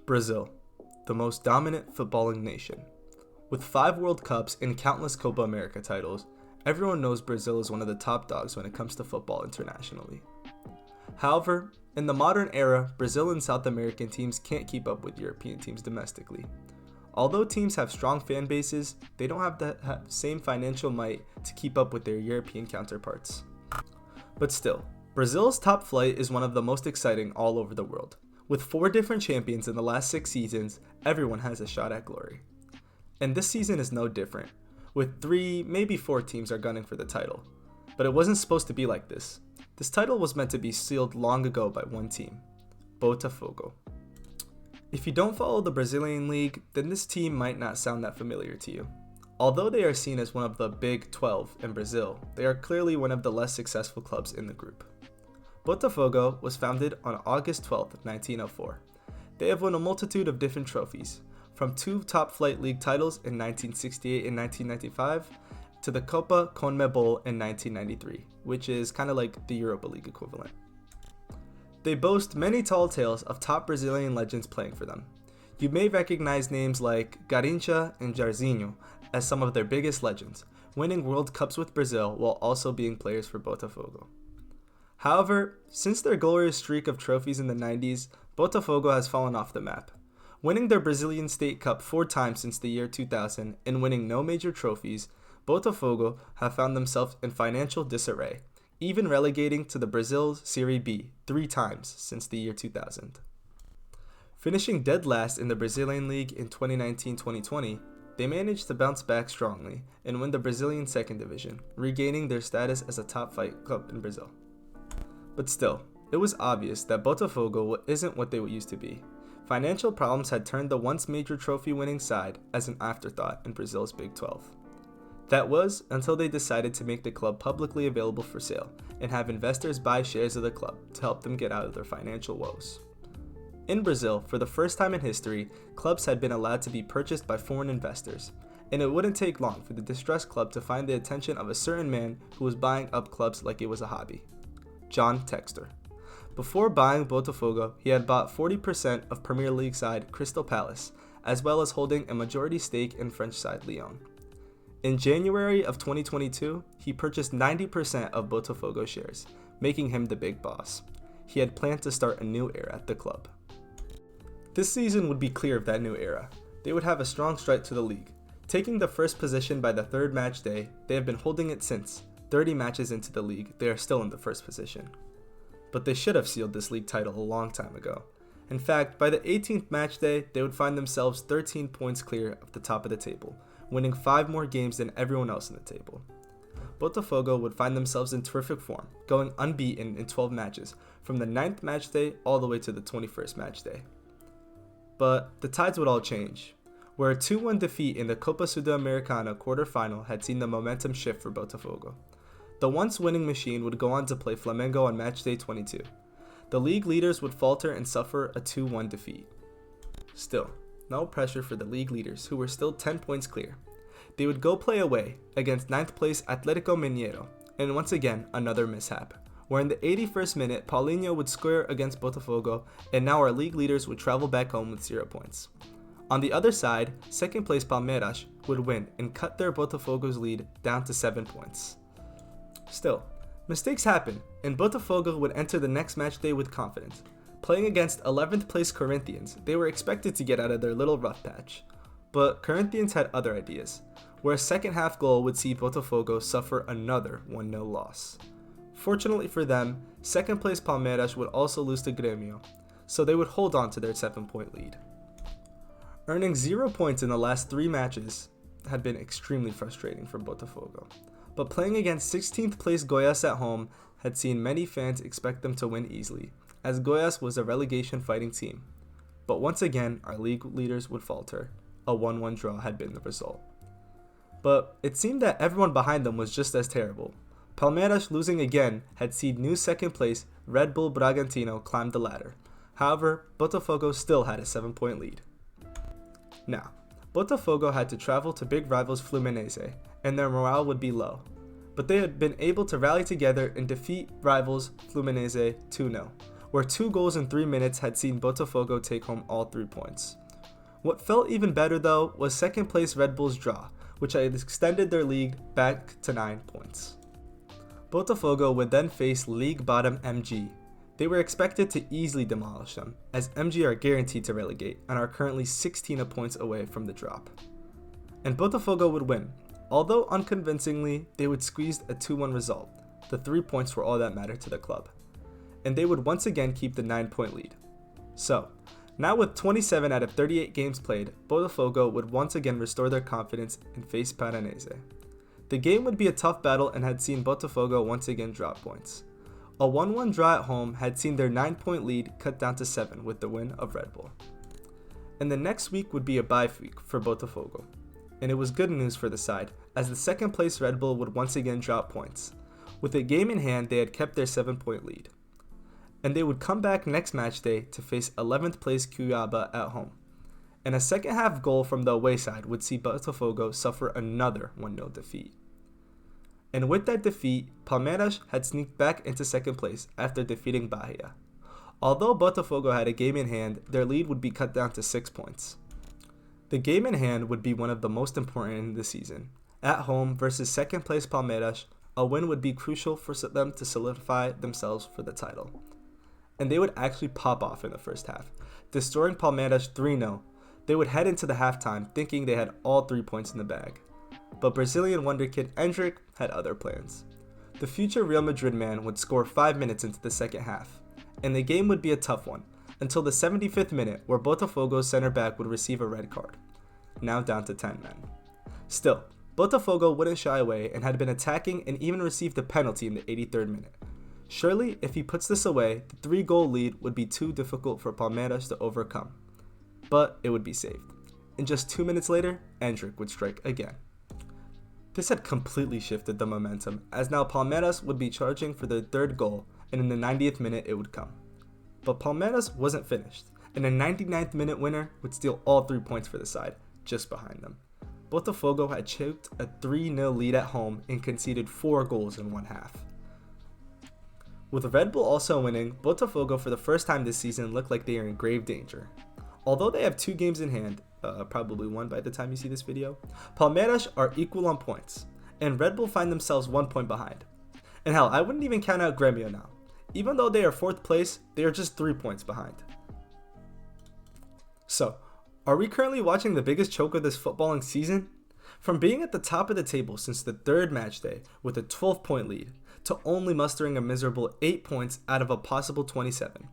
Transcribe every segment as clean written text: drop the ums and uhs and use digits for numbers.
Brazil, the most dominant footballing nation. With 5 World Cups and countless Copa America titles, everyone knows Brazil is one of the top dogs when it comes to football internationally. However, in the modern era, Brazil and South American teams can't keep up with European teams domestically. Although teams have strong fan bases, they don't have the same financial might to keep up with their European counterparts. But still, Brazil's top flight is one of the most exciting all over the world. With 4 different champions in the last 6 seasons, everyone has a shot at glory. And this season is no different, with 3, maybe 4 teams are gunning for the title. But it wasn't supposed to be like this. This title was meant to be sealed long ago by one team, Botafogo. If you don't follow the Brazilian league, then this team might not sound that familiar to you. Although they are seen as one of the Big 12 in Brazil, they are clearly one of the less successful clubs in the group. Botafogo was founded on August 12, 1904. They have won a multitude of different trophies, from 2 top-flight league titles in 1968 and 1995 to the Copa CONMEBOL in 1993, which is kind of like the Europa League equivalent. They boast many tall tales of top Brazilian legends playing for them. You may recognize names like Garrincha and Jairzinho as some of their biggest legends, winning World Cups with Brazil while also being players for Botafogo. However, since their glorious streak of trophies in the 90s, Botafogo has fallen off the map. Winning their Brazilian State Cup 4 times since the year 2000 and winning no major trophies, Botafogo have found themselves in financial disarray, even relegating to the Brazil's Serie B 3 times since the year 2000. Finishing dead last in the Brazilian League in 2019-2020, they managed to bounce back strongly and win the Brazilian Second Division, regaining their status as a top-flight club in Brazil. But still, it was obvious that Botafogo isn't what they used to be. Financial problems had turned the once major trophy-winning side as an afterthought in Brazil's Big 12. That was until they decided to make the club publicly available for sale and have investors buy shares of the club to help them get out of their financial woes. In Brazil, for the first time in history, clubs had been allowed to be purchased by foreign investors, and it wouldn't take long for the distressed club to find the attention of a certain man who was buying up clubs like it was a hobby. John Textor. Before buying Botafogo, he had bought 40% of Premier League side Crystal Palace, as well as holding a majority stake in French side Lyon. In January of 2022, he purchased 90% of Botafogo shares, making him the big boss. He had planned to start a new era at the club. This season would be clear of that new era. They would have a strong strike to the league. Taking the first position by the 3rd match day, they have been holding it since. 30 matches into the league, they are still in the first position. But they should have sealed this league title a long time ago. In fact, by the 18th match day, they would find themselves 13 points clear of the top of the table, winning 5 more games than everyone else in the table. Botafogo would find themselves in terrific form, going unbeaten in 12 matches, from the 9th match day all the way to the 21st match day. But the tides would all change, where a 2-1 defeat in the Copa Sudamericana quarterfinal had seen the momentum shift for Botafogo. The once winning machine would go on to play Flamengo on match day 22. The league leaders would falter and suffer a 2-1 defeat. Still, no pressure for the league leaders, who were still 10 points clear. They would go play away against 9th place Atlético Mineiro, and once again another mishap, where in the 81st minute Paulinho would score against Botafogo, and now our league leaders would travel back home with 0 points. On the other side, 2nd place Palmeiras would win and cut their Botafogo's lead down to 7 points. Still, mistakes happen, and Botafogo would enter the next match day with confidence. Playing against 11th place Corinthians, they were expected to get out of their little rough patch. But Corinthians had other ideas, where a second half goal would see Botafogo suffer another 1-0 loss. Fortunately for them, 2nd place Palmeiras would also lose to Grêmio, so they would hold on to their 7-point lead. Earning 0 points in the last 3 matches had been extremely frustrating for Botafogo. But playing against 16th place Goiás at home had seen many fans expect them to win easily, as Goiás was a relegation fighting team. But once again, our league leaders would falter. A 1-1 draw had been the result. But it seemed that everyone behind them was just as terrible. Palmeiras losing again had seen new 2nd place Red Bull Bragantino climb the ladder. However, Botafogo still had a 7-point lead. Now, Botafogo had to travel to big rivals Fluminense, and their morale would be low. But they had been able to rally together and defeat rivals Fluminense 2-0, where 2 goals in 3 minutes had seen Botafogo take home all 3 points. What felt even better though was second place Red Bull's draw, which had extended their lead back to 9 points. Botafogo would then face league bottom MG. They were expected to easily demolish them, as MG are guaranteed to relegate and are currently 16 points away from the drop. And Botafogo would win. Although unconvincingly, they would squeeze a 2-1 result. The 3 points were all that mattered to the club. And they would once again keep the 9-point lead. So, now with 27 out of 38 games played, Botafogo would once again restore their confidence and face Paranese. The game would be a tough battle and had seen Botafogo once again drop points. A 1-1 draw at home had seen their 9-point lead cut down to 7 with the win of Red Bull. And the next week would be a bye week for Botafogo. And it was good news for the side, as the second place Red Bull would once again drop points. With a game in hand, they had kept their 7-point lead. And they would come back next match day to face 11th place Cuiabá at home. And a second half goal from the away side would see Botafogo suffer another 1-0 defeat. And with that defeat, Palmeiras had sneaked back into second place after defeating Bahia. Although Botafogo had a game in hand, their lead would be cut down to 6 points. The game in hand would be one of the most important in the season. At home versus second place Palmeiras, a win would be crucial for them to solidify themselves for the title. And they would actually pop off in the first half, destroying Palmeiras 3-0. They would head into the halftime thinking they had all 3 points in the bag. But Brazilian wonder kid Endrick had other plans. The future Real Madrid man would score 5 minutes into the second half, and the game would be a tough one, until the 75th minute where Botafogo's center back would receive a red card, now down to 10 men. Still, Botafogo wouldn't shy away and had been attacking and even received a penalty in the 83rd minute. Surely, if he puts this away, the 3-goal lead would be too difficult for Palmeiras to overcome. But it would be saved. And just 2 minutes later, Endrick would strike again. This had completely shifted the momentum, as now Palmeiras would be charging for their 3rd goal, and in the 90th minute it would come. But Palmeiras wasn't finished, and a 99th minute winner would steal all 3 points for the side, just behind them. Botafogo had choked a 3-0 lead at home and conceded 4 goals in one half. With Red Bull also winning, Botafogo for the first time this season looked like they are in grave danger. Although they have 2 games in hand, probably 1 by the time you see this video, Palmeiras are equal on points, and Red Bull find themselves 1 point behind. And hell, I wouldn't even count out Grêmio now. Even though they are 4th place, they are just 3 points behind. So, are we currently watching the biggest choke of this footballing season? From being at the top of the table since the 3rd match day with a 12-point lead, to only mustering a miserable 8 points out of a possible 27.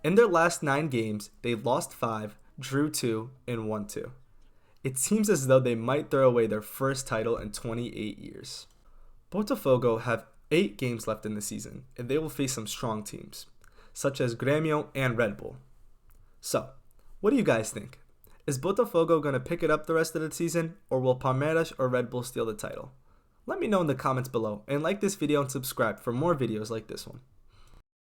In their last 9 games, they lost 5, drew 2, and won 2. It seems as though they might throw away their first title in 28 years. Botafogo have 8 games left in the season, and they will face some strong teams, such as Grêmio and Red Bull. So, what do you guys think? Is Botafogo going to pick it up the rest of the season, or will Palmeiras or Red Bull steal the title? Let me know in the comments below, and like this video and subscribe for more videos like this one.